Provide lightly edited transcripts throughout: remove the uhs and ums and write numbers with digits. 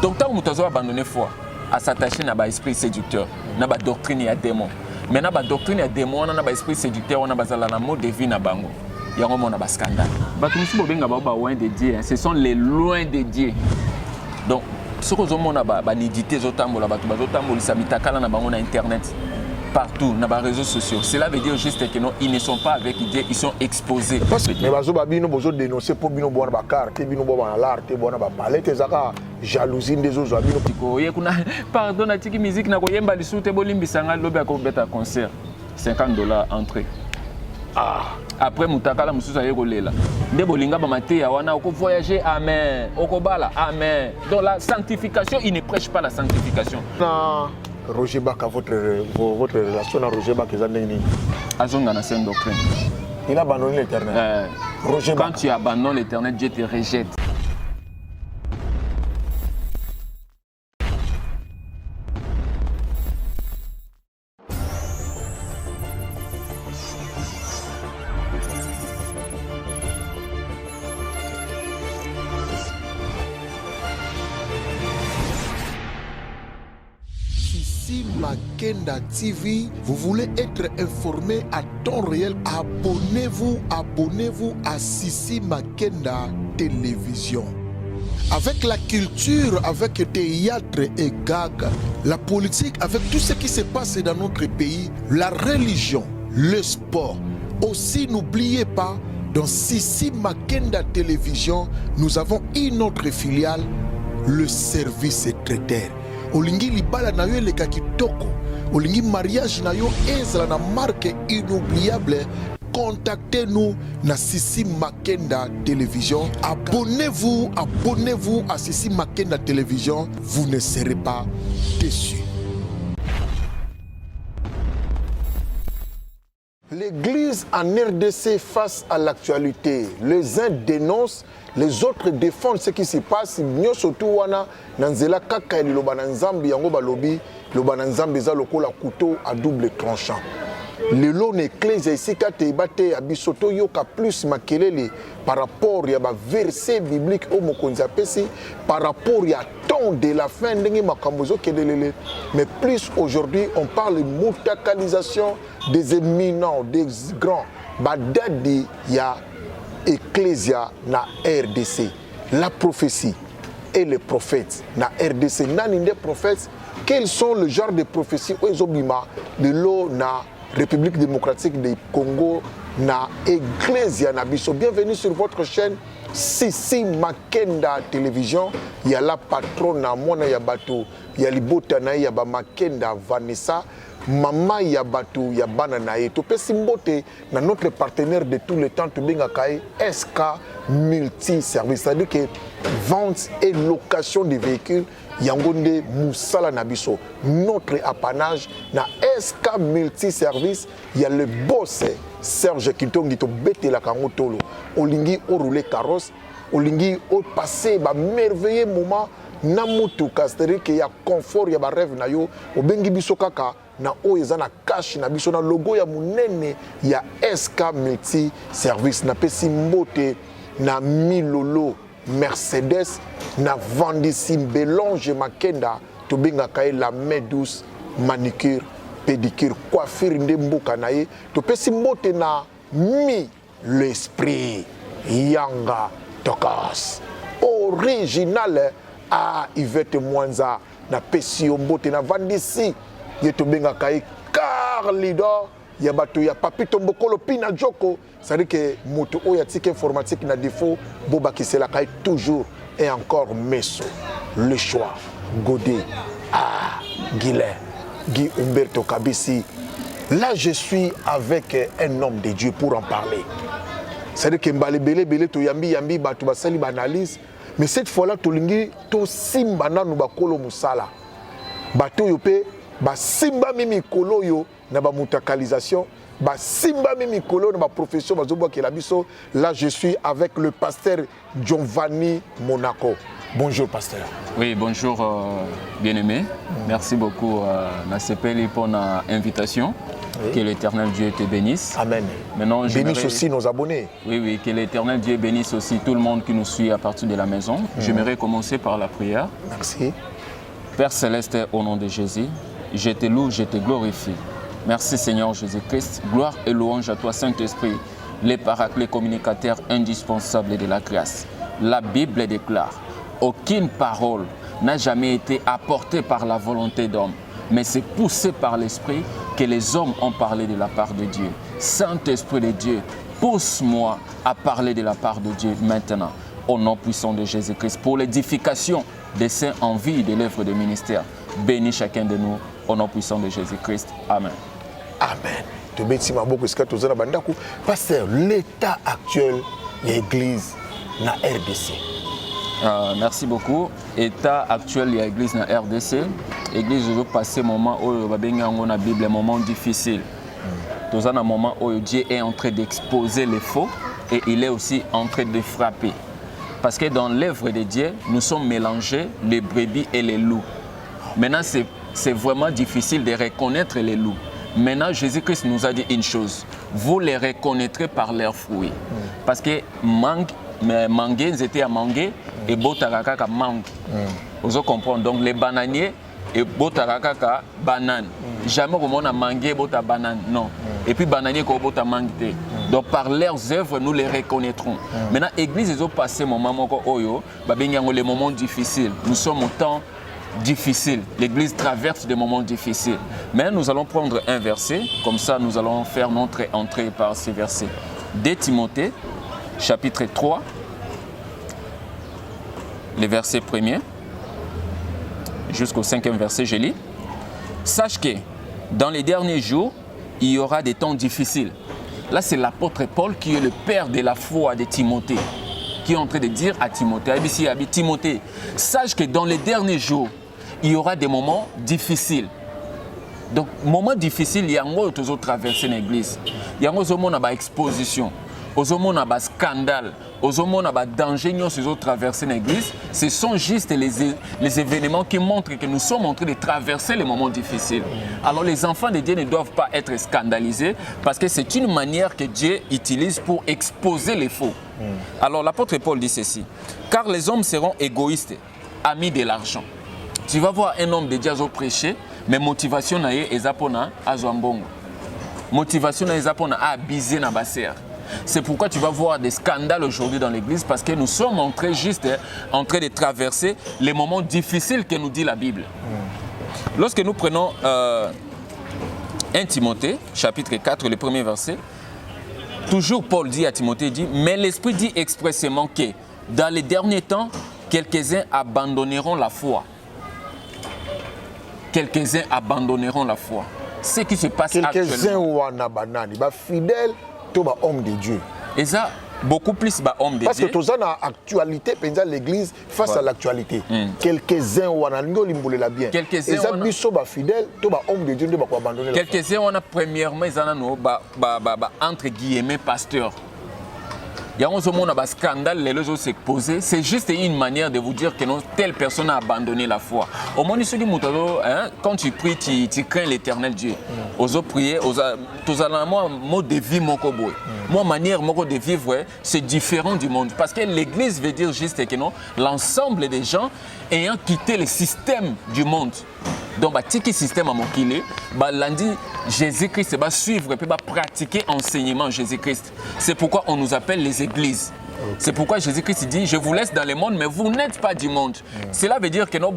Donc tant que vous abandonné foi à s'attacher à l'esprit séducteur, à la doctrine et à démon. Mais dans la doctrine et à démon, on a l'esprit séducteur, on a le mot de vie na bango. Il y a un scandale. Ce sont les loin de Dieu. Donc, ce que vous avez nidité, Internet, partout, dans les réseaux sociaux. Cela veut dire juste qu'ils ne sont pas avec Dieu, ils sont exposés. Mais vous avez dénoncé pour vous avoir des cartes, vous avoir l'art, vous avoir parler, vous avoir jalousie des autres. Pardon, la musique, vous avez un concert. $50 entrée. Après mutakala mususu ayekolela nde bolinga ba mateya wana oko voyager amen okobala amen. Donc la sanctification, il ne prêche pas la sanctification. Roger Baka, votre relation à Roger Baka, Azonga na sainte doctrine. Il a abandonné l'Éternel. Quand tu abandonnes l'Éternel, Dieu te rejette. Makenda TV, vous voulez être informé à temps réel, abonnez-vous à Sissi Makenda Télévision. Avec la culture, avec le théâtre et gag, la politique, avec tout ce qui se passe dans notre pays, la religion, le sport. Aussi, n'oubliez pas, dans Sissi Makenda Télévision, nous avons une autre filiale, le service traiteur. Olingi libala na yo eleka kitoko, olingi mariage na yo ezala na marque inoubliable, contactez-nous na Sissi Makenda Télévision. Abonnez-vous à Sissi Makenda Télévision, vous ne serez pas déçus. L'église en RDC face à l'actualité. Les uns dénoncent, les autres défendent ce qui se passe. Nous surtout wana nanzela kaka eli loba nzambi yango balobi loba nzambi za lokola couteau à double tranchant. Le lot éclèse ici kate bate abisoto yoka plus makelele par rapport ya ba verset biblique au mokonzi apesi par rapport ya temps de la fin ndenge makambozo kedelele. Mais plus aujourd'hui on parle de mutakalisation des éminents, des grands badadi ya ecclésia na RDC. La prophétie et les prophètes na RDC. Nani des prophètes, quels sont le genre de prophéties oezobima de l'eau na République démocratique du Congo na Ecclesia na biso. Bienvenue sur votre chaîne Sissi Makenda Télévision. Il y a la patronne na mona ya bato, il y a libota na ya ba Makenda Vanessa, maman ya bato ya bana na ye. To pesi mbote na notre partenaire de tout le temps to benga kai SK Multi Service. C'est-à-dire que vente et location de véhicules Yangonde Moussala Nabiso, notre apanage na SK Multi Service, il y a le boss Serge Kintongi to bete la kangotolo, olingi o rouler carrosse, olingi o passer ba merveilleux moment na mutu c'est-à-dire qu'il y a confort, il y a ba rêve na yo, obengi biso kaka na o ezana cash na biso na logo ya munene ya SK Multi Service na pesi mbote na milolo Mercedes na Vandissi Belonge Makenda to benga kae la main douce manicure pédicure coiffure ndemboka na ye to pesi mbote na mi l'esprit Yanga Tokas original a Yvette Mwanza na pesi mbote na Vandissi ye to benga kae Carlidor ya bato ya Papito Mbokolo Pina Joko. C'est-à-dire que moto oyatique informatique na défaut boba qui c'est la caille toujours et encore Messo le choix Godé Guilain Guy Umberto Kabisi. Là je suis avec un homme de Dieu pour en parler. C'est-à-dire que mbale bele to yambi bato basali banalise, mais cette fois-là to lingi to simba nanu bakolo musala bato yo pe ba simba mimi kolo yo na ba mutakalisation. Simba Mimikolo dans ma profession, là je suis avec le pasteur Giovanni Monaco. Bonjour pasteur. Oui, bonjour bien-aimé. Merci beaucoup Nasepeli pour l'invitation. Oui. Que l'Éternel Dieu te bénisse. Amen. Maintenant, Bénisse j'aimerais- aussi nos abonnés. Oui, oui, que l'Éternel Dieu bénisse aussi tout le monde qui nous suit à partir de la maison. J'aimerais commencer par la prière. Merci. Père Céleste, au nom de Jésus, je te loue, je te glorifie. Merci Seigneur Jésus-Christ. Gloire et louange à toi Saint-Esprit, les paraclés communicateurs indispensables de la grâce. La Bible déclare, aucune parole n'a jamais été apportée par la volonté d'homme, mais c'est poussé par l'Esprit que les hommes ont parlé de la part de Dieu. Saint-Esprit de Dieu, pousse-moi à parler de la part de Dieu maintenant, au nom puissant de Jésus-Christ, pour l'édification des saints en vie de l'œuvre de ministère. Bénis chacun de nous, au nom puissant de Jésus-Christ. Amen. Amen. Tobeti maboko esika tozana bandako. Pasteur, l'état actuel de l'église na RDC. Merci beaucoup. État actuel de l'église na RDC. L'église veut passer un moment où la Bible, un moment difficile. Dans un moment où Dieu est en train d'exposer les faux et il est aussi en train de frapper. Parce que dans l'œuvre de Dieu, nous sommes mélangés les brebis et les loups. Maintenant, c'est vraiment difficile de reconnaître les loups. Maintenant, Jésus-Christ nous a dit une chose. Vous les reconnaîtrez par leurs fruits. Parce que mangué, ils étaient à manguer et botarakaka mangue. Vous comprenez? Donc les bananiers et botarakaka banane. Jamais on a mangué bota banane, non. Et puis bananier ko bota mangue. Donc par leurs œuvres, nous les reconnaîtrons. Maintenant, l'église, ils ont passé mon moment oyo, les moments difficiles. Nous sommes au temps difficile. L'Église traverse des moments difficiles. Mais nous allons prendre un verset, comme ça nous allons faire notre entrée par ces versets. 2 Timothée, chapitre 3, le verset 1er, jusqu'au 5e verset, je lis. Sache que dans les derniers jours, il y aura des temps difficiles. Là, c'est l'apôtre Paul qui est le père de la foi de Timothée, qui est en train de dire à Timothée, Timothée, sache que dans les derniers jours, il y aura des moments difficiles. Donc, moments difficiles, il y a un autre traversé l'église. Il y a une exposition, un scandale, un danger qui traversé l'église. Ce sont juste les événements qui montrent que nous sommes en train de traverser les moments difficiles. Alors, les enfants de Dieu ne doivent pas être scandalisés parce que c'est une manière que Dieu utilise pour exposer les faux. Alors, l'apôtre Paul dit ceci. Car les hommes seront égoïstes, amis de l'argent. Tu vas voir un homme de Dieu à prêcher, mais motivation est à Zouambongo. Motivation est à abuser na basser. C'est pourquoi tu vas voir des scandales aujourd'hui dans l'église parce que nous sommes en train de traverser les moments difficiles que nous dit la Bible. Lorsque nous prenons 1 Timothée, chapitre 4, le premier verset, toujours Paul dit à Timothée, mais l'Esprit dit expressément que dans les derniers temps, quelques-uns abandonneront la foi. Quelques-uns abandonneront la foi. Ce qui se passe actuellement. Quelques-uns fidèles, hommes de Dieu. Et ça, beaucoup plus hommes de Dieu. Parce que tout ça, dans l'actualité, l'église face à l'actualité. Quelques-uns ont bien. Quelques-uns sont fidèles, hommes de Dieu, qui abandonner la foi. Quelques-uns ont premièrement, entre guillemets, pasteur. Il y a un scandale, les gens s'est posé. C'est juste une manière de vous dire que non, telle personne a abandonné la foi. Au moment où quand tu pries, tu crains l'éternel Dieu. Aux autres prier, moi, mode de vie, moi, manière de vivre, c'est différent du monde. Parce que l'église veut dire juste que non, l'ensemble des gens ayant quitté le système du monde. Donc, le système à Mokile, lundi, Jésus-Christ va suivre et va pratiquer l'enseignement Jésus-Christ. C'est pourquoi on nous appelle les églises. C'est pourquoi Jésus-Christ dit, je vous laisse dans le monde, mais vous n'êtes pas du monde. Cela veut dire que non,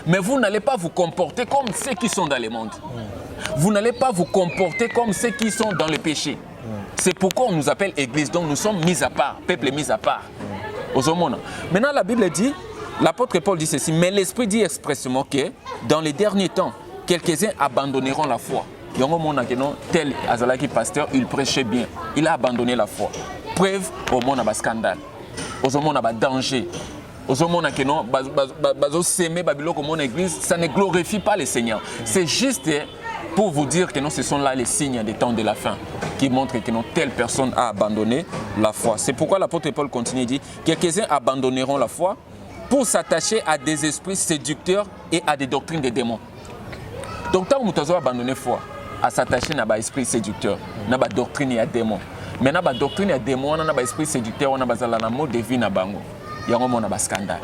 mais vous n'allez pas vous comporter comme ceux qui sont dans le monde. Vous n'allez pas vous comporter comme ceux qui sont dans le péché. C'est pourquoi on nous appelle église. Donc, nous sommes mis à part, peuple mis à part. Maintenant, la Bible dit, l'apôtre Paul dit ceci, mais l'Esprit dit expressément que dans les derniers temps, quelques-uns abandonneront la foi. Tel Azalaki pasteur, il prêchait bien. Il a abandonné la foi. Preuve, au monde a un scandale. Au monde a un danger. Au monde a s'aimer Babylone comme mon église, ça ne glorifie pas le Seigneur. C'est juste pour vous dire que non, ce sont là les signes des temps de la fin qui montrent que non, telle personne a abandonné la foi. C'est pourquoi l'apôtre Paul continue et dit, quelques-uns abandonneront la foi pour s'attacher à des esprits séducteurs et à des doctrines des démons. Donc, tant que vous avez abandonné la foi, à s'attacher à l'esprit séducteur, à la doctrine et à démon. Mais dans la doctrine et à démon, on a l'esprit séducteur, on a le mot de vie, il y a un scandale.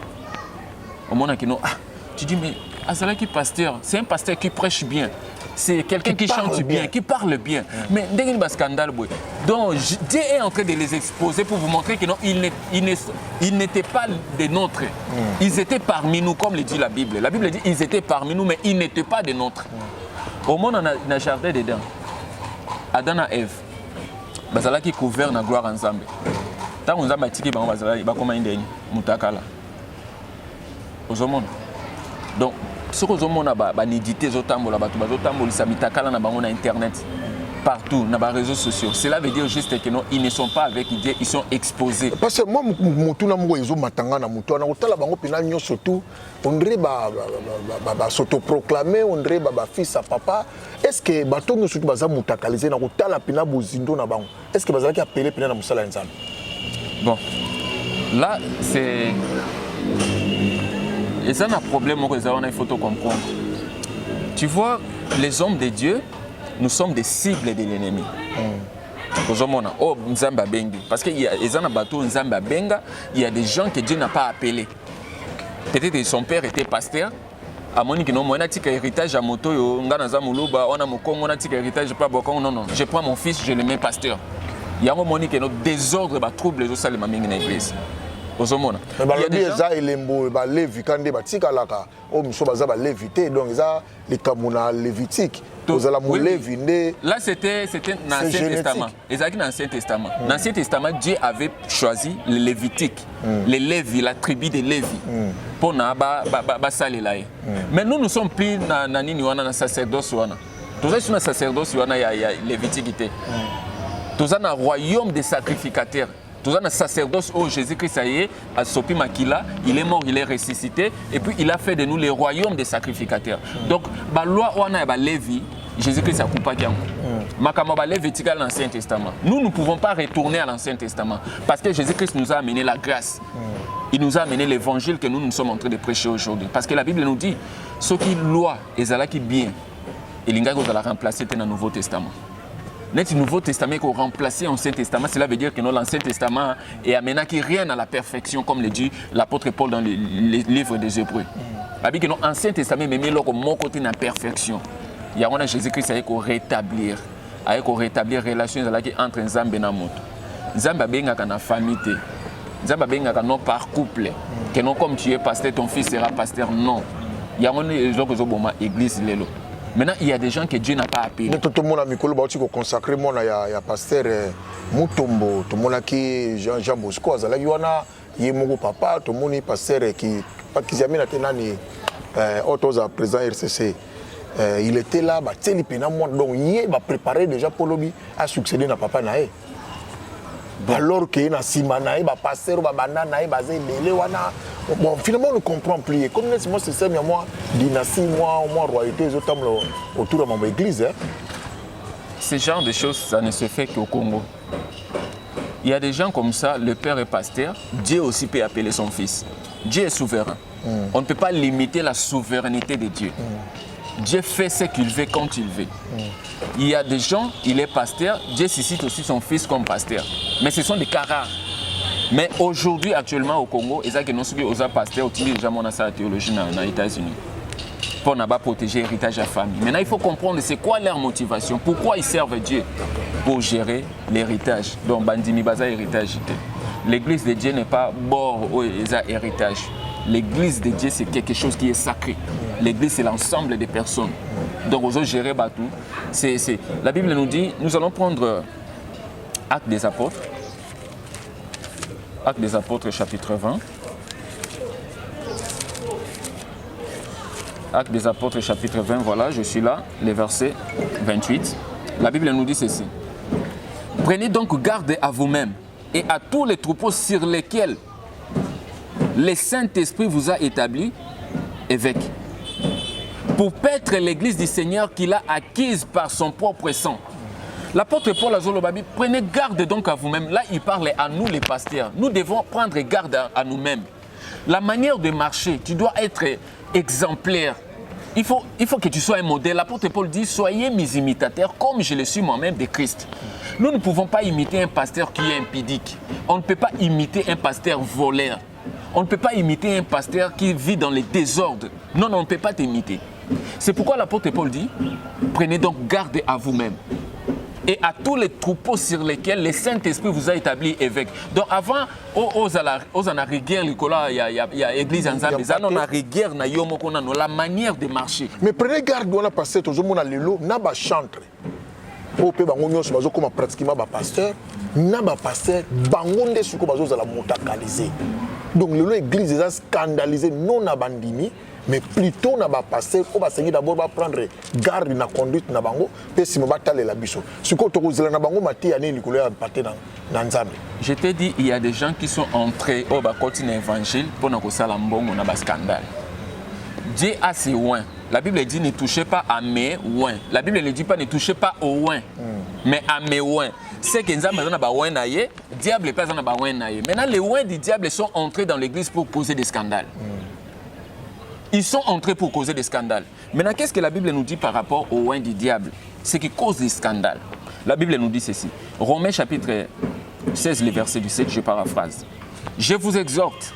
Tu dis, mais Azala qui pasteur, c'est un pasteur qui prêche bien. C'est quelqu'un qui chante bien, qui parle bien. Mais dès qu'il y a un scandale, donc Dieu est en train de les exposer pour vous montrer qu'ils n'étaient pas des nôtres. Ils étaient parmi nous, comme le dit la Bible. La Bible dit qu'ils étaient parmi nous, mais ils n'étaient pas des nôtres. Au monde, on a un jardin dedans. Adam et Ève. Bazala qui gouverne la gloire ensemble. Tant qu'on a bâti, il va comme un déni. Moutakala. Au monde. Donc, ce que nous avons édité, sur Internet, partout, dans les réseaux sociaux. Cela veut dire juste qu'ils ne sont pas avec Dieu, ils sont exposés. Parce que moi, surtout, on dirait s'autoproclamer, on dirait fils à papa. Est-ce que nous sommes mutakalisés dans est-ce que vous avez appelé dans Moussala Nzambe? Bon, là, c'est. Et ça, c'est un problème qu'il faut comprendre. Tu vois, les hommes de Dieu, nous sommes des cibles de l'ennemi. Parce qu'il y a des gens que Dieu n'a pas appelés. Peut-être que son père était pasteur. Non, je prends mon fils, je le mets pasteur. Il y a un désordre, un trouble dans l'église. Il y a des gens là, c'était dans l'Ancien Testament. Exactement dans l'Ancien Testament. Dans l'Ancien Testament, Dieu avait choisi les Lévitiques, les Lévis, la tribu des Lévis, pour saler là. Mais nous sommes plus dans le sacerdoce. Tout ça, sur le sacerdoce, il y a Lévitique. Tout ça, dans le royaume des sacrificateurs. Tout ça, dans le sacerdoce où Jésus-Christ a Sopi Makila, il est mort, il est ressuscité, et puis il a fait de nous les royaumes des sacrificateurs. Donc, la loi où on a Lévi, Jésus-Christ a coupé qui Makama Lévitique à l'Ancien Testament. Nous ne pouvons pas retourner à l'Ancien Testament parce que Jésus-Christ nous a amené la grâce. Il nous a amené l'évangile que nous sommes en train de prêcher aujourd'hui. Parce que la Bible nous dit, ce qui loi et ce qui bien, et l'ingénieur va remplacer dans le Nouveau Testament. Le Nouveau Testament qui a remplacé l'Ancien Testament, cela veut dire que l'Ancien Testament est amené qui rien à la perfection, comme le dit l'apôtre Paul dans le livre des Hébreux. Que l'Ancien Testament met mon côté de la perfection. Il y a Jésus-Christ qui a rétablir relations entre Nzambe et Namoto. Nzambe benga kana famille, Nzambe benga kana par couple. Que non comme tu es pasteur, ton fils sera pasteur. Non. Il y a des gens qui sont église lelo. Maintenant, il y a des gens que Dieu n'a pas appelés. Tout le monde a consacré mon pasteur Mutombo, tout le monde qui Jean Bosco, il y a papa, tout le monde est pasteur qui est président RCC. Il était là, donc il a préparé déjà pour lui à succéder à papa naé. Alors que na simanae ba pasteur ba banana ba zelele wana bon finalement on ne comprend plus comme moi c'est ça moi dynastie moi royauté autour de mon église hein. Ce genre de choses ça ne se fait qu'au Congo. Il y a des gens comme ça, le père est pasteur, Dieu aussi peut appeler son fils. Dieu est souverain. On ne peut pas limiter la souveraineté de Dieu. Dieu fait ce qu'il veut quand il veut. Il y a des gens, il est pasteur, Dieu suscite aussi son fils comme pasteur. Mais ce sont des cas rares. Mais aujourd'hui, actuellement au Congo, ils ont pasteur utilisent déjà mon théologie dans les États-Unis pour ne pas protéger l'héritage de la famille. Maintenant, il faut comprendre c'est quoi leur motivation, pourquoi ils servent Dieu pour gérer l'héritage. Donc, Bandimi Baza héritage. L'église de Dieu n'est pas bord où ils ont héritage. L'église de Dieu, c'est quelque chose qui est sacré. L'église, c'est l'ensemble des personnes. Donc, aux autres, gérer Batou. La Bible nous dit, nous allons prendre Actes des Apôtres. Actes des Apôtres, chapitre 20. Actes des Apôtres, chapitre 20, voilà, je suis là, les versets 28. La Bible nous dit ceci. Prenez donc garde à vous-même et à tous les troupeaux sur lesquels le Saint-Esprit vous a établi évêque, pour paître l'église du Seigneur qu'il a acquise par son propre sang. L'apôtre Paul Azolobabi, prenez garde donc à vous-même. Là, il parle à nous les pasteurs. Nous devons prendre garde à nous-mêmes. La manière de marcher, tu dois être exemplaire. Il faut que tu sois un modèle. L'apôtre Paul dit, soyez mes imitateurs comme je le suis moi-même de Christ. Nous ne pouvons pas imiter un pasteur qui est impudique. On ne peut pas imiter un pasteur voleur. On ne peut pas imiter un pasteur qui vit dans les désordres. Non, on ne peut pas t'imiter. C'est pourquoi l'apôtre Paul dit, prenez donc garde à vous-même et à tous les troupeaux sur lesquels le Saint-Esprit vous a établi évêque. Donc avant, aux rigueur, il y a l'église en Zambie, on a rigueur, la manière de marcher. Mais prenez garde, on a passé toujours mon allélo, n'a pas chantre. Pour que bango nyonso bazo comme pratiquement ba pasteur, n'a pas pasteur, bango nde suko bazo za la motakaliser. Donc l'église est scandalisée non abandini. Mais plutôt na ba passer on va s'engager d'abord va prendre garde na conduite na bango pe si mobata la biso siko to kozela na bango mati ane likolo ya paté na nzambe. Je t'ai dit, il y a des gens qui sont entrés au bas continent évangile pour na kosala mbongo na ba scandale. Dieu a ses oins. La Bible dit ne touchez pas à mes oins. La Bible ne dit pas ne touchez pas aux oins, mais à mes oins. C'est que nzambe na ba oins na ye, diable pas na ba oins na ye. Maintenant les oins du diable sont entrés dans l'église pour causer des scandales. Ils sont entrés pour causer des scandales. Maintenant, qu'est-ce que la Bible nous dit par rapport aux oins du diable? C'est qui cause des scandales. La Bible nous dit ceci. Romains chapitre 16, le verset 17, je paraphrase. Je vous exhorte,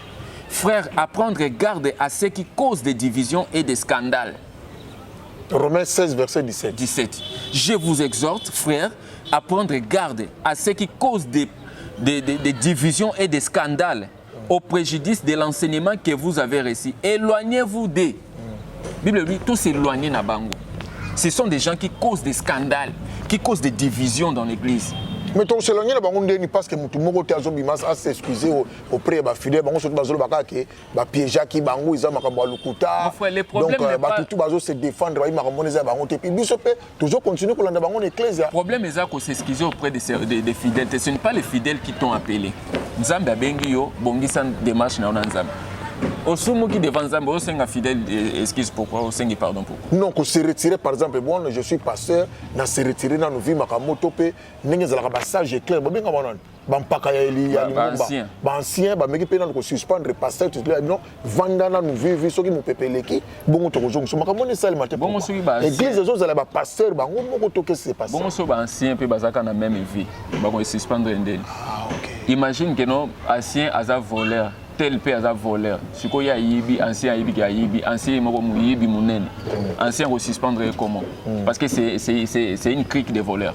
frères, à prendre garde à ceux qui causent des divisions et des scandales. Romains 16, verset 17. 17. Je vous exhorte, frères, à prendre garde à ceux qui causent des divisions et des scandales, au préjudice de l'enseignement que vous avez reçu. Éloignez-vous d'eux. La Bible dit, tous s'éloigner na bango. Ce sont des gens qui causent des scandales, qui causent des divisions dans l'église. Mais ton s'éloigner na bango ndeni parce que mutu moko te azobimas à s'excuser auprès ba fidèle bango surtout bazolo bakake ba piéger ki bango ils makambo alukuta. Donc ba tout bazo se défendre ba makambo neza bango te puis biso pe toujours continuer kolanda bango l'église. Le problème est qu'on s'excuser auprès des fidèles. Ce n'est pas les fidèles qui t'ont appelé. Nzambe abengi yo bongisan démarche na Nzambe. Osumu qui devant Nzambe o senga fidèle excuse pourquoi o sengi pardon pourquoi. Non, qu'on se retirer par exemple bon je suis pasteur na se retirer na nous vie makamoto pe ndenge zala ka passage clair ba benga banana ba mpaka ya eli ya limba ba ancien ba meki pe na ko suspendre pasteur tout là non vanda na nous vie soki mo pepeleki bongo to kozongo so makamone sale maté bongo soki ba église zo zala ba pasteur bango moko to que c'est passé bongo so ba ancien pe bazaka na même vie ba ko suspendre ndeli. Ah OK. Imagine que non ancien aza voleur tel pe aza voleur siko ya yibi ancien yibi ya yibi ancien moko mu yibi munene ancien ko suspendre comment parce que c'est une clique de voleurs.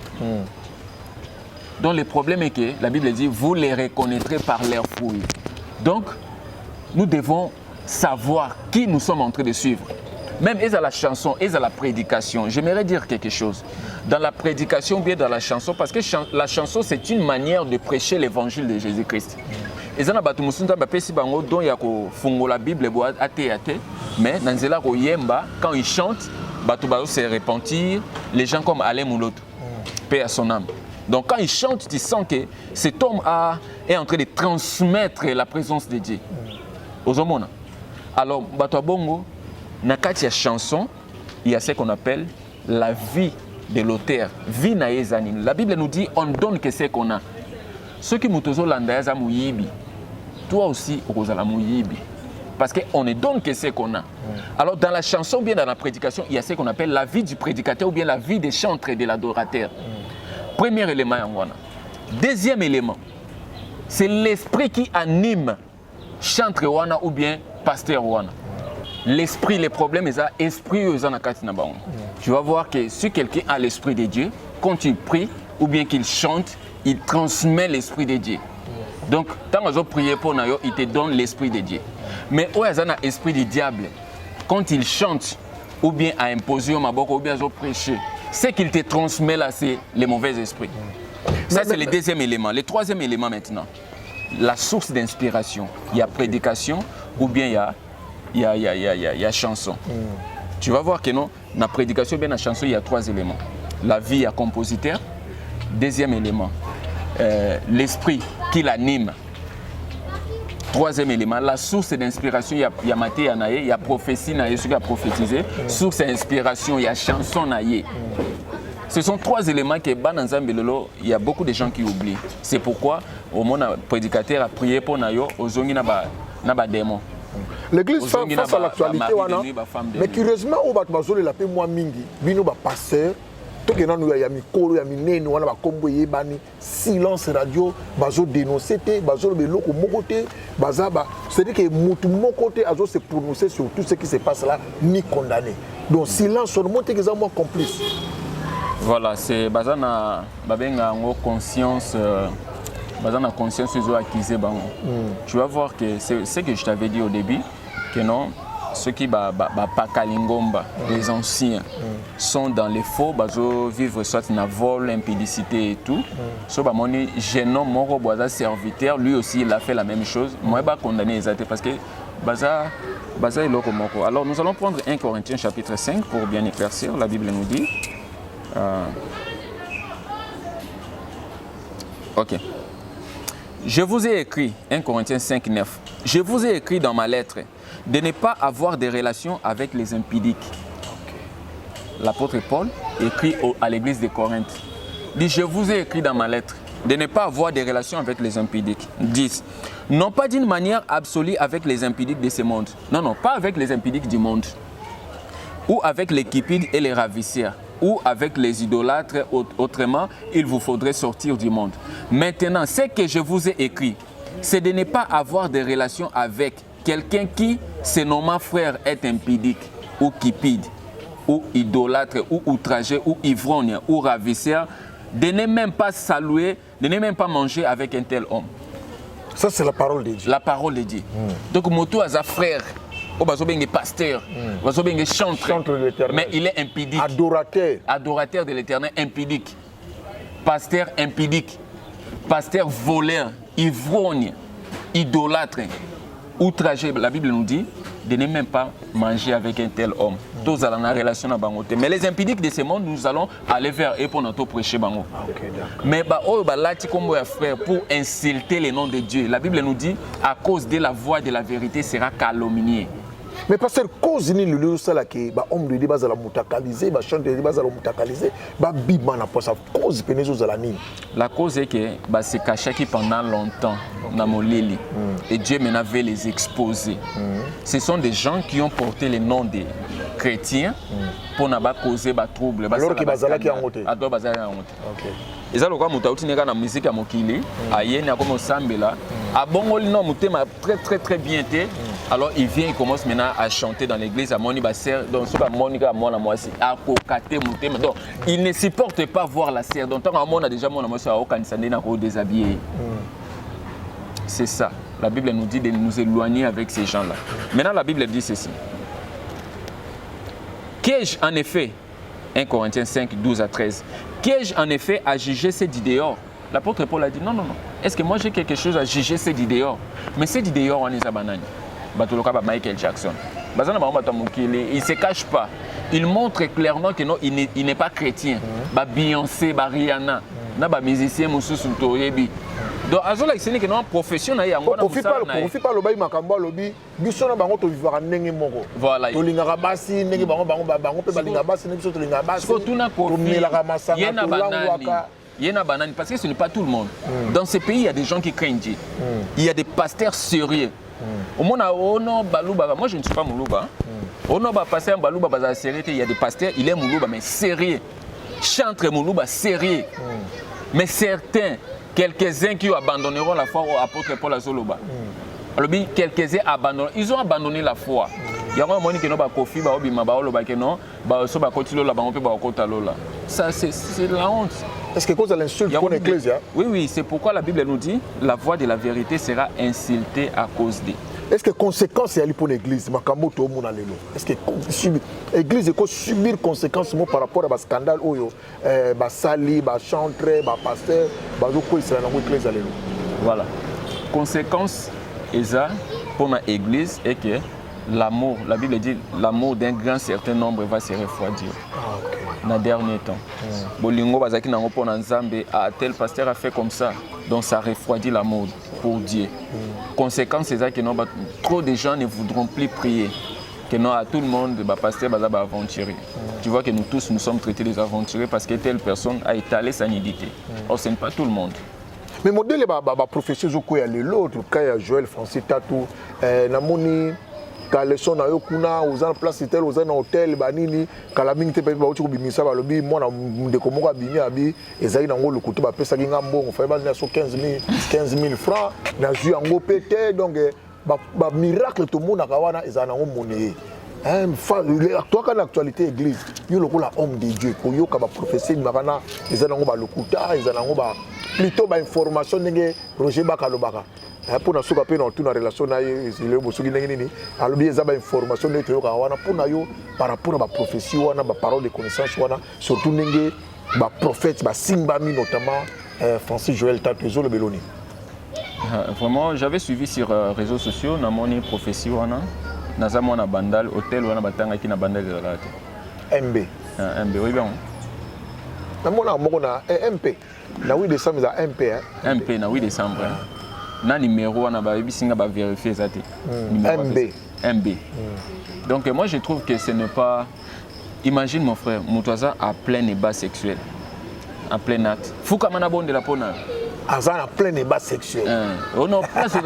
Donc le problème est que la Bible dit vous les reconnaîtrez par leurs fruits. Donc nous devons savoir qui nous sommes en train de suivre. Même à la chanson, à la prédication, j'aimerais dire quelque chose. Dans la prédication ou bien dans la chanson, parce que la chanson c'est une manière de prêcher l'évangile de Jésus-Christ. Et ça n'a pas tout le monde qui bango dont il y a la Bible mais dans yemba quand ils chantent, batu se repentir, les gens comme Alain Mouloto, paix à son âme. Donc quand ils chantent, tu sens que cet homme est en train de transmettre la présence de Dieu aux hommes. Alors batu bongo na kati ya chanson, il y a ce qu'on appelle la vie de l'auteur, vie na yezanin. La Bible nous dit on donne que ce qu'on a. Ceux qui mutozo landa za muyibi, toi aussi okozala muyibi. Parce qu'on ne donne que ce qu'on a. Alors dans la chanson ou bien dans la prédication, il y a ce qu'on appelle la vie du prédicateur ou bien la vie des chantres et de l'adorateur. Premier élément yangwana. Deuxième élément, c'est l'esprit qui anime chantre wana ou bien pasteur wana. L'esprit, les problèmes, c'est l'esprit. Tu vas voir que si quelqu'un a l'esprit de Dieu, quand il prie ou bien qu'il chante, il transmet l'esprit de Dieu. Donc, quand tu pries pour nous, il te donne l'esprit de Dieu. Mais où est l'esprit du diable? Quand il chante ou bien à imposer ou bien à prêcher, ce qu'il te transmet là, c'est les mauvais esprits. Ça, c'est le deuxième élément. Le troisième élément maintenant, la source d'inspiration. Il y a prédication ou bien il y a chanson. Tu vas voir que non, dans la prédication, bien dans la chanson, il y a trois éléments. La vie à compositeur. Deuxième élément, l'esprit qui l'anime. Troisième élément, la source d'inspiration. Il y a maté, il y a prophétie, il y a ce qui a prophétisé. Source d'inspiration, il y a chanson. Ce sont trois éléments que il y a beaucoup de gens qui oublient. C'est pourquoi au moins, le prédicateur a prié pour Nayo, aux zongi na ba démon. l'église face à l'actualité mais curieusement au bato bazolela pe moi mingi bino ba pasteur to ke nanu ya mikolo ya minene wana ba kombo yebani silence radio bazo dénoncer te bazo beloko moko te bazaba c'est-à-dire que mutu moko te azo se prononcer sur tout ce qui se passe là ni condamné donc silence on monte que ça moi complice. Voilà, c'est bazana babenga ngo conscience bazana conscience ils ont acquis bango. Tu vas voir que c'est ce que je t'avais dit au début que non ceux qui Pakalingomba, les anciens, sont dans les faux, bazo vivre soit dans vol, impudicité et tout. So ba moni gênant moro boisa serviteur, lui aussi il a fait la même chose. Moi ba condamné les athées parce que baza est loko moko. Alors nous allons prendre 1 Corinthiens chapitre 5 pour bien éclaircir. La Bible nous dit. Ok. Je vous ai écrit 1 Corinthiens 5, 9. Je vous ai écrit dans ma lettre de ne pas avoir des relations avec les impudiques. L'apôtre Paul écrit à l'église de Corinthe. Dit, je vous ai écrit dans ma lettre de ne pas avoir des relations avec les impudiques. 10. Non pas d'une manière absolue avec les impudiques de ce monde. Non, non, pas avec les impudiques du monde. Ou avec les cupides et les ravisseurs. Ou avec les idolâtres. Autrement, il vous faudrait sortir du monde. Maintenant, ce que je vous ai écrit, c'est de ne pas avoir des relations avec quelqu'un qui, se nommant frère, est impudique, ou cupide, ou idolâtre, ou outragé, ou ivrogne, ou ravisseur, de ne même pas saluer, de ne même pas manger avec un tel homme. Ça, c'est la parole de Dieu. La parole de Dieu. Donc, Moto a sa frère, il est pasteur, il est chanteur, mais il est impudique. Adorateur. Adorateur de l'Éternel, impudique. Pasteur impudique. Pasteur voleur, ivrogne, idolâtre, outragé. La Bible nous dit de ne même pas manger avec un tel homme. Tous allons en relation avec Bangote. Mais les impudiques de ce monde, nous allons aller vers eux pour notre prêcher Bango. Mais frère, pour insulter le nom de Dieu, la Bible nous dit à cause de la voix de la vérité sera calomnié. Mais parce que cause ni le sala que ba homme de débat za la mutakaliser, ba chanteur de débat za la mutakaliser, ba biba na pour sa cause penezo za la nini. La cause est que ba se caché qui pendant longtemps na moleli et Dieu maintenant veut les exposer. Ce sont des gens qui ont porté le nom des chrétiens pour na ba causer ba trouble. Alors que bazala ki en côté. Ado bazala en côté. OK. Eza lokwa mutauti neka na musique ya mokili, ayeni akomo sambela, abongoli no mutema très bien té. Alors il vient, il commence maintenant à chanter dans l'église, à Moni Basser, donc ce Monica Mona Moisi, à Kokate Moutema. Donc il ne supporte pas voir la serre. Donc tant qu'on a déjà Mona Moisi à Okanisane n'a pas déshabillé. C'est ça. La Bible nous dit de nous éloigner avec ces gens-là. Maintenant la Bible dit ceci. Qu'ai-je en effet, 1 Corinthiens 5, 12 à 13, qu'ai-je en effet à juger ces dehors? L'apôtre Paul a dit non. Est-ce que moi j'ai quelque chose à juger ces dehors? Mais ces dehors, on est à banane. Michael Jackson. Il ne se cache pas. Il montre clairement que non, il n'est pas chrétien. Beyoncé, Rihanna, musicien, donc, azola c'est que non profession na yango na profite pas le bail makambo lobi biso na bango to vivra ndenge moko. Voilà. To linga basi ndenge bango pe balinga basi ndenge biso to linga basi. Faut tout na profil. Yena banane parce que ce n'est pas tout le monde. Dans ce pays, il y a des gens qui craignent Dieu. Il y a des pasteurs sérieux. Moi je ne suis pas Moulouba. Il y a des pasteurs, il est Moulouba, mais sérieux. Chantre Moulouba, sérieux. Mais certains, quelques-uns qui abandonneront la foi au apôtre Paul Azoloba. Quelques-uns abandonnent. Ils ont abandonné la foi. Ça, c'est la honte. Est-ce que cause à l'insulte pour l'Église? Oui, c'est pourquoi la Bible nous dit la voix de la vérité sera insultée à cause d'eux. Est-ce que conséquence est pour l'Église? Est-ce que l'Église est subir conséquences par rapport à un scandale sali, chantre, pasteur, voilà. Conséquence pour l'Église est que l'amour, la Bible dit l'amour d'un grand certain nombre va se refroidir. Dans le dernier temps. Bolingo bazaki nango pona Nzambe, tel pasteur a fait comme ça. Donc ça refroidit l'amour pour Dieu. Conséquence c'est ça que non, trop de gens ne voudront plus prier. Que non, à tout le monde, pasteur va aventurer. Tu vois que nous tous nous sommes traités des aventuriers parce que telle personne a étalé sa nudité. Or ce n'est pas tout le monde. Mais modèle professeur Zoko y a l'autre cas Joël Francis Tatou namoni ka leçon na yo kuna oza na place tel oza na hôtel banini kala mingi te pe ba uti kubimisa ba lobi mwana ndeko moko abimi abi ezali nango lokuto ba pesa kinga mbongo fa ba na so 15 000 francs na ju yango pété donc ba miracle to mona ka wana ezana nango monnaie. Toi, quand l'actualité église, il y a un homme de Dieu, il y a une prophétie, il y a plutôt une information de Roger Bakalobaka. Pour nous, nous avons une relation avec les informations par rapport à la prophétie, à la parole de connaissance, surtout les prophètes, Simbami notamment, Francis Joël Tatezo, le Béloni. Vraiment, j'avais suivi sur les réseaux sociaux, dans mon prophétie. Naza mwana bandal hôtel wana batanga ki na bandal de la MB MB oui bien na mona moko na MP na 8 décembre za MP hein MP na 8 décembre na numéro wana ba bisinga ba vérifier ça MB donc moi je trouve que ce n'est pas imagine mon frère Moutouaza à plein ébat sexuel en plein acte fuka mana bonde la pona Azana plein débat sexuel. Oh non, place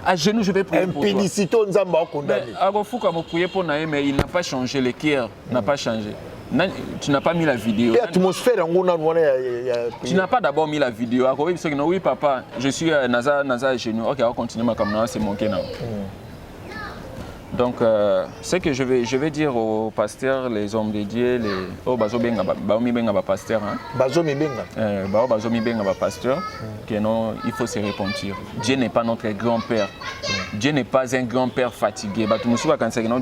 à genoux, je vais prier pour toi. Impédicité, on a condamné. Agofouka m'a prié pour Naïm, mais il n'a pas changé, le cœur n'a pas changé. Tu n'as pas mis la vidéo. L'atmosphère, tu n'as pas d'abord mis la vidéo. Oui, papa, je suis Naza à genoux. Ok, on va continuer ma caméra, c'est mon kéna. Donc, ce que je vais dire aux pasteurs, les hommes de Dieu, les pasteurs, que non, il faut se repentir. Dieu n'est pas notre grand-père. Dieu n'est pas un grand-père fatigué.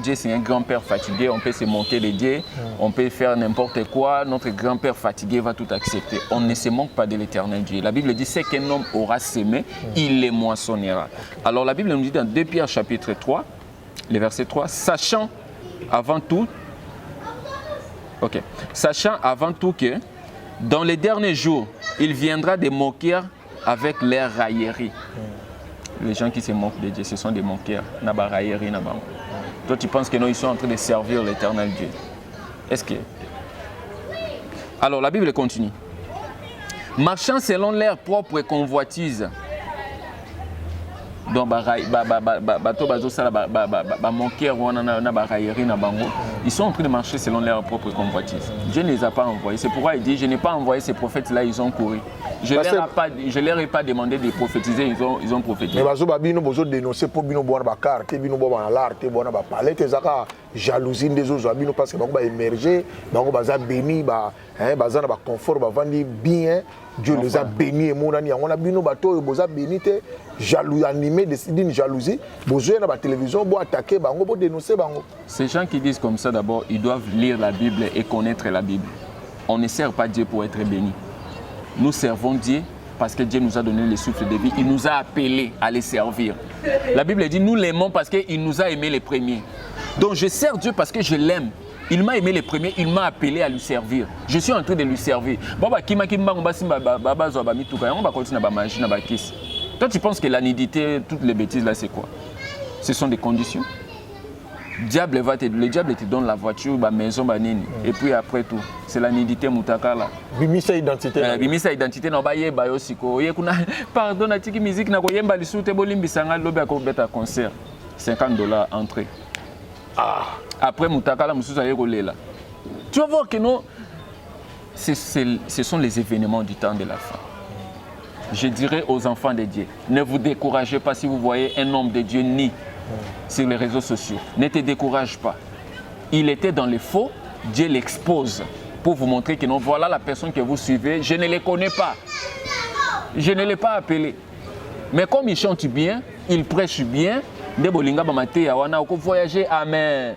Dieu c'est un grand-père fatigué. On peut se moquer de Dieu, on peut faire n'importe quoi. Notre grand-père fatigué va tout accepter. On ne se moque pas de l'éternel Dieu. La Bible dit c'est qu'un homme aura semé, il les moissonnera. Alors la Bible nous dit dans 2 Pierre chapitre 3, le verset 3, sachant avant tout que dans les derniers jours, il viendra des moqueurs avec leurs railleries. Les gens qui se moquent de Dieu, ce sont des moqueurs. Toi, tu penses que non, ils sont en train de servir l'éternel Dieu. Est-ce que... Alors, la Bible continue. Marchant selon leur propre convoitise. Donc, ils sont en train de marcher selon leur propre convoitise. Dieu ne les a pas envoyés. C'est pourquoi il dit, je n'ai pas envoyé ces prophètes-là, ils ont couru. Je ne leur ai pas demandé de prophétiser, ils ont prophétisé. Mais dénoncer pour bino boire bakar, te bino boire l'art, te boire ba parler, te zaka jalousie des autres bino parce que ba émerger, ba baza béni, ba baza na ba confort, ba vandi bien. Dieu les a bénis et mon ami. On a bino bateau, boza béni te jaloux animé d'une jalousie. Bozo na ba télévision, bo attaquer, ba bo dénoncer bango. Ces gens qui disent comme ça d'abord, ils doivent lire la Bible et connaître la Bible. On ne sert pas Dieu pour être béni. Nous servons Dieu parce que Dieu nous a donné le souffle de vie. Il nous a appelés à les servir. La Bible dit nous l'aimons parce qu'il nous a aimés les premiers. Donc je sers Dieu parce que je l'aime. Il m'a aimé les premiers, il m'a appelé à lui servir. Je suis en train de lui servir. Toi tu penses que la nudité, toutes les bêtises là c'est quoi? Ce sont des conditions. Le diable te donne la voiture, la maison, et puis après tout, c'est la nudité moutaka là. Bimisa identité. Bimisa identité na baye bayo siko. Pardon, na tiki musique na koyemba lisute bolimbisanga lobe akobeta concert. $50 entrée. Après moutaka la mususu ayekolela. Tu vas voir que non, ce sont les événements du temps de la fin. Je dirais aux enfants de Dieu, ne vous découragez pas si vous voyez un homme de Dieu ni sur les réseaux sociaux. Ne te décourage pas. Il était dans les faux, Dieu l'expose pour vous montrer que non, voilà la personne que vous suivez. Je ne les connais pas. Je ne l'ai pas appelé. Mais comme il chante bien, il prêche bien, voyager, amen.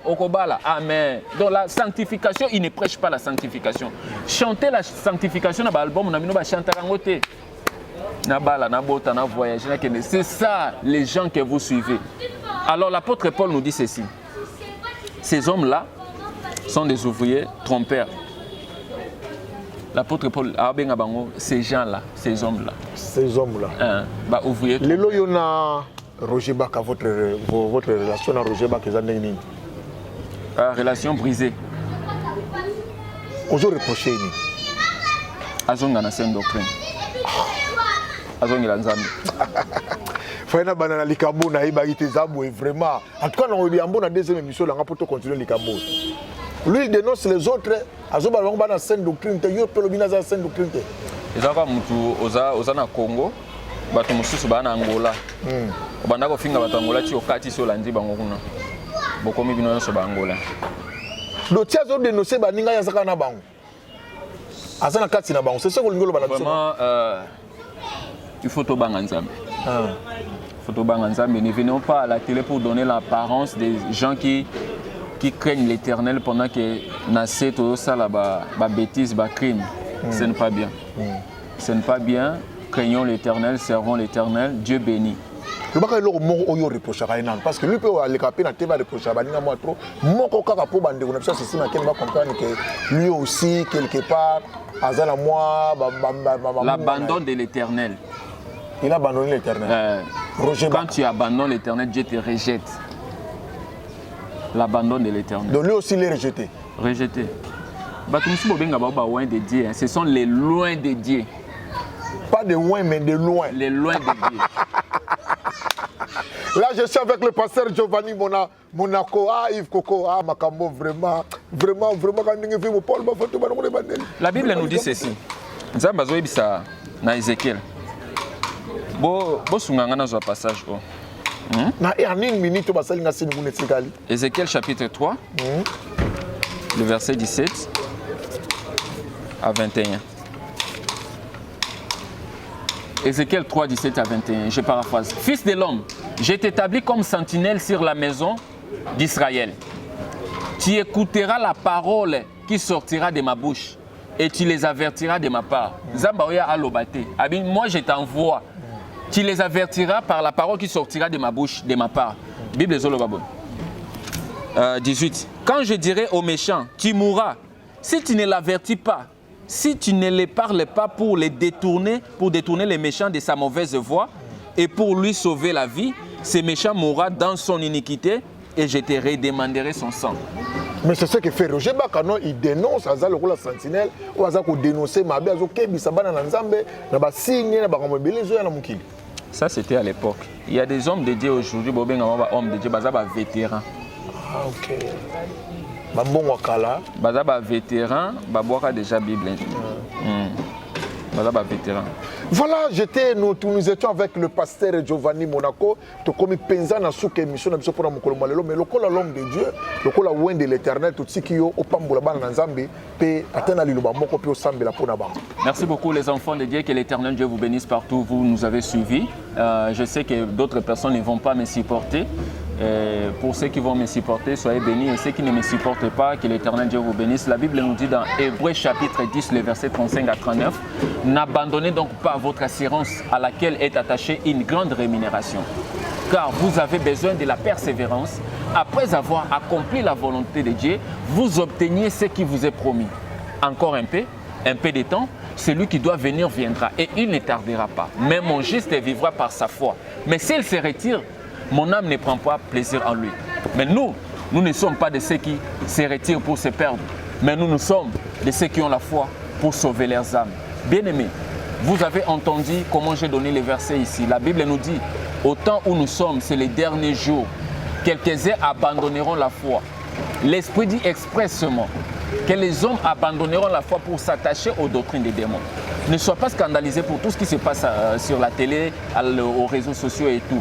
Amen. Donc la sanctification, il ne prêche pas la sanctification. Chanter la sanctification dans l'album, on a mis chanter en côté. C'est ça les gens que vous suivez. Alors l'apôtre Paul nous dit ceci. Ces hommes-là sont des ouvriers trompeurs. L'apôtre Paul, ces gens-là, ces hommes-là. Ces hommes-là. Ouvriers. Les loyona Roger Baka, votre relation à Roger Baka, relation brisée. Aujourd'hui reproché. Azonga na sainte doctrine. Faina banana likambo na ibagi tezabo vraiment. En tout cas, on a eu une deuxième émission là pour continuer likambo. Lui il dénonce les autres. Azoba longa na scène doctrine te yo pelobina za scène doctrine te. Ezaka mutu oza na Congo. Bato mususu bana Angola. Obanda ko finga bato Angola ti okati so landi bango kuna. Bokomi bino so ba Angola. Do tia zo dénoncer baninga ya saka na bango. Azana kati na bango. C'est ce que l'ingolo bana biso. Vraiment il faut to banga nzambe. Ne venons pas à la télé pour donner l'apparence des gens qui craignent l'Éternel pendant que nassé tout ça là-bas, bêtise, crime. Ce n'est pas bien. Ce n'est pas bien. Craignons l'Éternel, servons l'Éternel. Dieu bénit. Parce que lui peut aller caper na teba reprocher baninga moi trop. Moko kaka po bande ko na biso c'est ma va comprendre que lui aussi quelque part azala moi l'abandon de l'Éternel. Il a abandonné l'Éternel. Quand tu abandonnes l'Éternel, Dieu te rejette. L'abandon de l'Éternel. Donc lui aussi il est rejeté. Rejeté. Ce sont les loin de Dieu. Pas de loin, mais de loin. Les loin de Dieu. Là, je suis avec le pasteur Giovanni Monaco. Ah, Yves Coco. Ah, Makambo, vraiment. La Bible nous dit ceci. Dans Ézéchiel. Passage. Ézéchiel chapitre 3, le verset 17 à 21. Ézéchiel 3, 17 à 21, je paraphrase. Fils de l'homme, je t'établis comme sentinelle sur la maison d'Israël. Tu écouteras la parole qui sortira de ma bouche et tu les avertiras de ma part. Zambaoya alobate. Moi je t'envoie. Tu les avertiras par la parole qui sortira de ma bouche, de ma part. Bible Zolobabon. 18. Quand je dirai aux méchants, tu mourras, si tu ne l'avertis pas, si tu ne les parles pas pour détourner les méchants de sa mauvaise voie et pour lui sauver la vie, ce méchant mourra dans son iniquité et je te redemanderai son sang. Mais c'est ce que fait Roger Bakano, il dénonce à le rôle de sentinelle, ou à dénoncer ma belle, ça c'était à l'époque. Il y a des hommes de Dieu aujourd'hui, hommes de Dieu, vétérans. Ah ok. Bon wakala. Bazaba vétéran, baboaka déjà Bible. Bazaba vétéran. Voilà, nous étions avec le pasteur Giovanni Monaco. Tu comme pensa na souke émission na biso pour mokolo malelo mais lokola l'homme de Dieu, lokola wende de l'Éternel tout ce qui yo opambola bana nzambe pe atena liloba moko pe osambela pona bango. Merci beaucoup les enfants de Dieu, que l'Éternel Dieu vous bénisse partout où vous nous avez suivis. Je sais que d'autres personnes ne vont pas me supporter. Pour ceux qui vont me supporter, soyez bénis. Et ceux qui ne me supportent pas, que l'Éternel Dieu vous bénisse. La Bible nous dit dans Hébreux chapitre 10, le verset 35 à 39, n'abandonnez donc pas votre assurance à laquelle est attachée une grande rémunération. Car vous avez besoin de la persévérance. Après avoir accompli la volonté de Dieu, vous obteniez ce qui vous est promis. Encore un peu de temps, celui qui doit venir viendra et il ne tardera pas. Mais mon juste vivra par sa foi. Mais s'il se retire, mon âme ne prend pas plaisir en lui. Mais nous ne sommes pas de ceux qui se retirent pour se perdre. Mais nous sommes de ceux qui ont la foi pour sauver leurs âmes. Bien-aimés, vous avez entendu comment j'ai donné les versets ici. La Bible nous dit, au temps où nous sommes, c'est les derniers jours. Quelques-uns abandonneront la foi. L'Esprit dit expressément que les hommes abandonneront la foi pour s'attacher aux doctrines des démons. Ne sois pas scandalisé pour tout ce qui se passe sur la télé, aux réseaux sociaux et tout.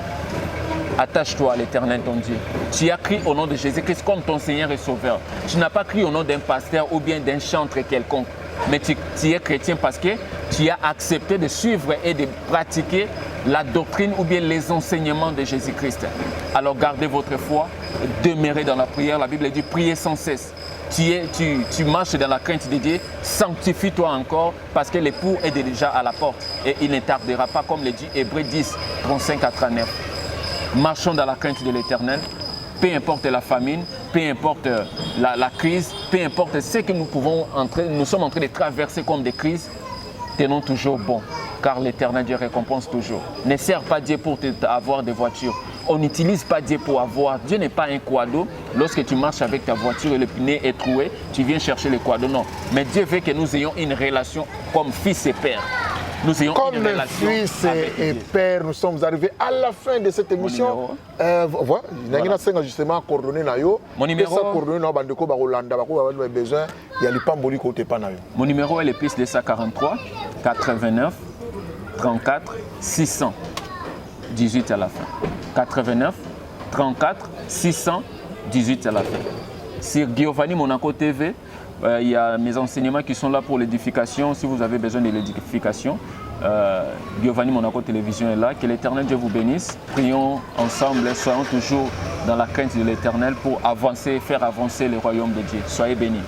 Attache-toi à l'Éternel ton Dieu. Tu as crié au nom de Jésus-Christ comme ton Seigneur et Sauveur. Tu n'as pas crié au nom d'un pasteur ou bien d'un chantre quelconque. Mais tu es chrétien parce que tu as accepté de suivre et de pratiquer la doctrine ou bien les enseignements de Jésus-Christ. Alors gardez votre foi, demeurez dans la prière. La Bible dit priez sans cesse. Tu marches dans la crainte de Dieu, sanctifie-toi encore parce que l'époux est déjà à la porte et il ne tardera pas comme le dit Hébreux 10, 35 à 39. Marchons dans la crainte de l'Éternel, peu importe la famine, peu importe la crise, peu importe ce que nous sommes en train de traverser comme des crises, tenons toujours bon, car l'Éternel Dieu récompense toujours. Ne sers pas Dieu pour avoir des voitures. On n'utilise pas Dieu pour avoir. Dieu n'est pas un quado. Lorsque tu marches avec ta voiture et le pneu est troué, tu viens chercher le quado. Non. Mais Dieu veut que nous ayons une relation comme fils et père. nous ayons comme une relation fils avec et Dieu. père, nous sommes arrivés à la fin de cette émission. Voilà, justement coordonné na yo. Mon numéro, coordonné na bandeko ba Rolanda ba ko ba besoin il y a lipamboli côté pa na yo. mon numéro est le plus 243 89 34 600 18 à la fin. 89 34 600 18 à la fin. Sur Giovanni Monaco TV, il y a mes enseignements qui sont là pour l'édification. Si vous avez besoin de l'édification, Giovanni Monaco Télévision est là. Que l'Éternel Dieu vous bénisse. Prions ensemble, soyons toujours dans la crainte de l'Éternel pour avancer, faire avancer le royaume de Dieu. Soyez bénis.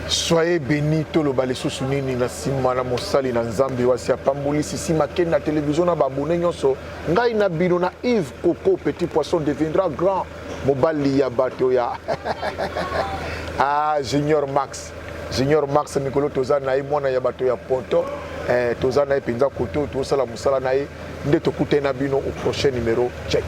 Soyez bénis tout le balé sous nini na simana mosali na nzambe wasi apamboli sisi makeni na télévision na babone nyonso ngai na bino na Yves Coco petit poisson deviendra grand mobali ya bato ya Junior Max mikolo toza na mwana ya bato ya Ponto toza na penza koto to sala musala na nde tokute na bino au prochain numéro check.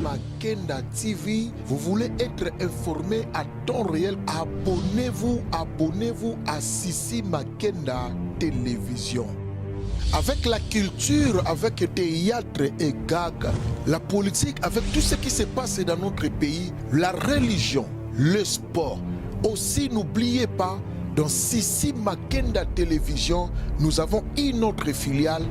Makenda TV, vous voulez être informé à temps réel, abonnez-vous à Sissi Makenda Télévision. Avec la culture, avec le théâtre et gag, la politique, avec tout ce qui se passe dans notre pays, la religion, le sport. Aussi, n'oubliez pas, dans Sissi Makenda Télévision, nous avons une autre filiale,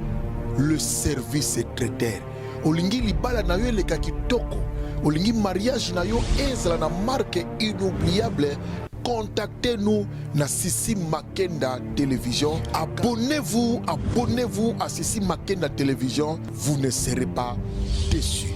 le service traiteur. Olingi libala na yo eleka kitoko, olingi mariage na yo ezala na marque inoubliable, contactez-nous na Sissi Makenda Télévision. Abonnez-vous à Sissi Makenda Télévision, vous ne serez pas déçus.